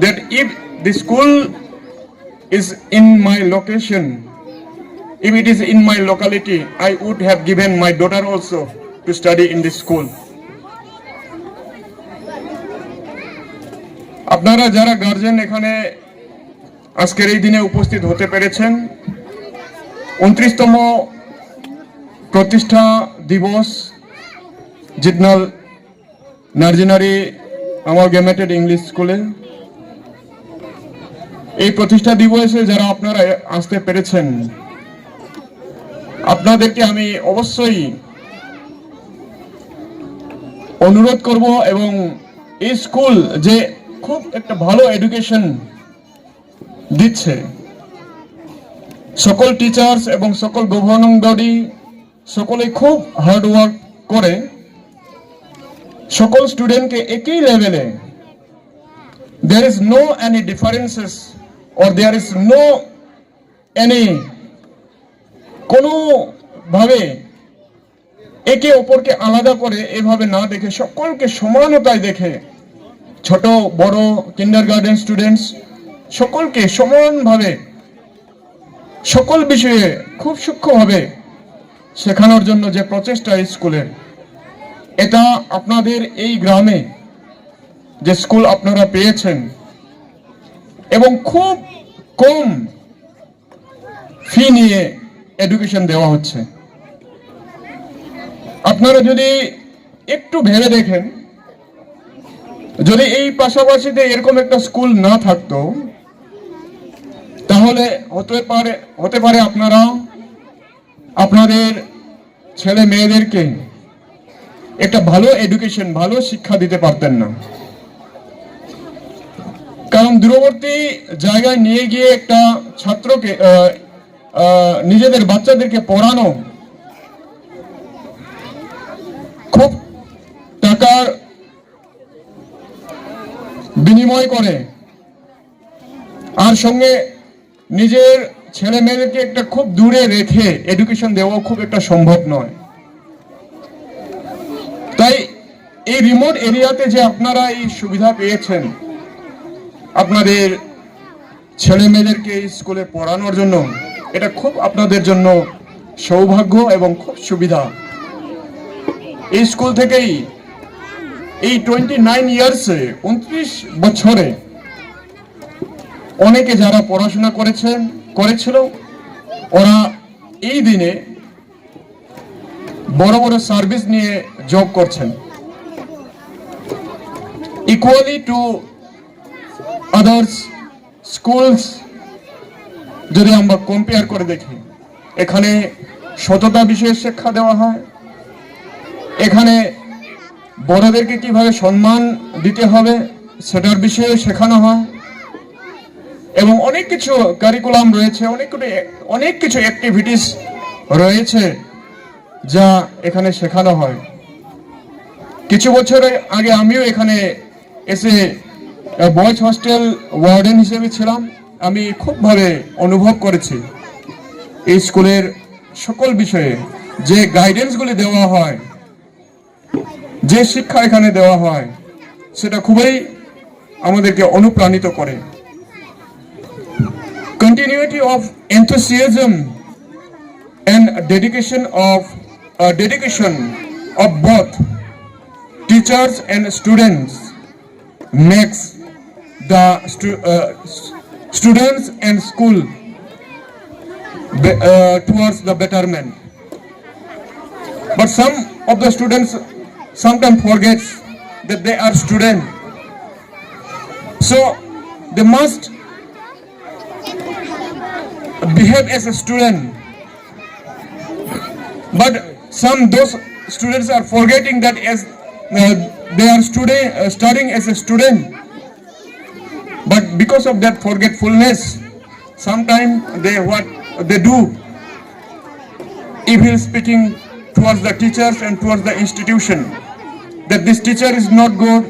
that if the school is in my location, if it is in my locality, I would have given my daughter also to study in this school. আপনারা যারা guardian এখানে আজকের এই দিনে উপস্থিত হতে পেরেছেন, 29তম প্রতিষ্ঠা দিবস জিতনাল নার্জিনারি অ্যামালগামেটেড ইংলিশ স্কুলে এই প্রতিষ্ঠা দিবসে যারা আপনারা আসতে পেরেছেন, আপনাদেরকে আমি অবশ্যই অনুরোধ করব এবং এই স্কুল যে খুব একটা ভালো এডুকেশন দিচ্ছে, সকল টিচার্স এবং সকল গভর্নিং বডি সকলে খুব হার্ড ওয়ার্ক করে সকল স্টুডেন্টকে একই লেভেলে, there is no any differences or there is no any কোনো ভাবে একে অপরকে আলাদা করে এভাবে না দেখে সকলকে সমানতায় দেখে, ছোট বড় কিন্ডারগার্টেন স্টুডেন্টস সকলকে সমানভাবে সকল বিষয়ে খুব সূক্ষ্মভাবে শেখানোর জন্য যে প্রচেষ্টা স্কুলের, এটা আপনাদের এই গ্রামে যে স্কুল আপনারা পেয়েছেন এবং খুব কম ফি নিয়ে এডুকেশন দেওয়া হচ্ছে। আপনারা যদি একটু ভেবে দেখেন, যদি এই পাশাপাশিতে এরকম একটা স্কুল না থাকতো তাহলে হতে পারে আপনারা আপনাদের ছেলে মেয়েদেরকে একটা ভালো এডুকেশন, ভালো শিক্ষা দিতে পারতেন না। কারণ দূরবর্তী জায়গায় নিয়ে গিয়ে একটা ছাত্রকে নিজেদের বাচ্চাদেরকে পড়ানো খুব টাকার বিনিময় করে, আর সঙ্গে নিজের ছেলে মেয়েদেরকে একটা খুব দূরে রেখে এডুকেশন দেওয়া খুব একটা সম্ভব নয়। তাই এই রিমোট এরিয়াতে যে আপনারা এই সুবিধা পেয়েছেন আপনাদের ছেলে মেয়েদেরকে স্কুলে পড়ানোর জন্য, এটা খুব আপনাদের জন্য সৌভাগ্য এবং খুব সুবিধা। এই স্কুল থেকেই এই 29 ইয়ার্সে 29 বছরে অনেকে যারা পড়াশোনা করেছিল ওরা এই দিনে বড় বড় সার্ভিস নিয়ে জব করছেন। ইকুয়ালি টু আদার্স স্কুলস যদি আমরা কম্পেয়ার করে দেখি, এখানে সততা বিষয়ে শিক্ষা দেওয়া হয়, এখানে বড়দেরকে কিভাবে সম্মান দিতে হবে সেটার বিষয়ে শেখানো হয়, এবং অনেক কিছু কারিকুলাম রয়েছে, অনেক কিছু অ্যাক্টিভিটিস রয়েছে যা এখানে শেখানো হয়। কিছু বছর আগে আমিও এখানে এসে বয়েজ হস্টেল ওয়ার্ডেন হিসেবে ছিলাম। আমি খুবভাবে অনুভব করেছি এই স্কুলের সকল বিষয়ে যে গাইডেন্সগুলি দেওয়া হয়, যে শিক্ষা এখানে দেওয়া হয়, সেটা খুবই আমাদেরকে অনুপ্রাণিত করে। Continuity of enthusiasm and dedication of both teachers and students makes the students and school towards the betterment. But some of the students sometimes forgets that they are students, so they must behave as a student. But those students are forgetting that as they are studying as a student. But because of that forgetfulness, sometimes what they do, evil speaking towards the teachers and towards the institution, that this teacher is not good,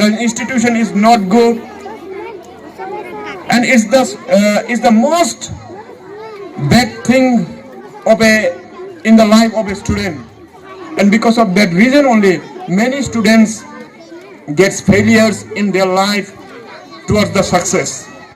the institution is not good, and is the most bad thing in the life of a student. And because of that reason only, many students gets failures in their life towards the success.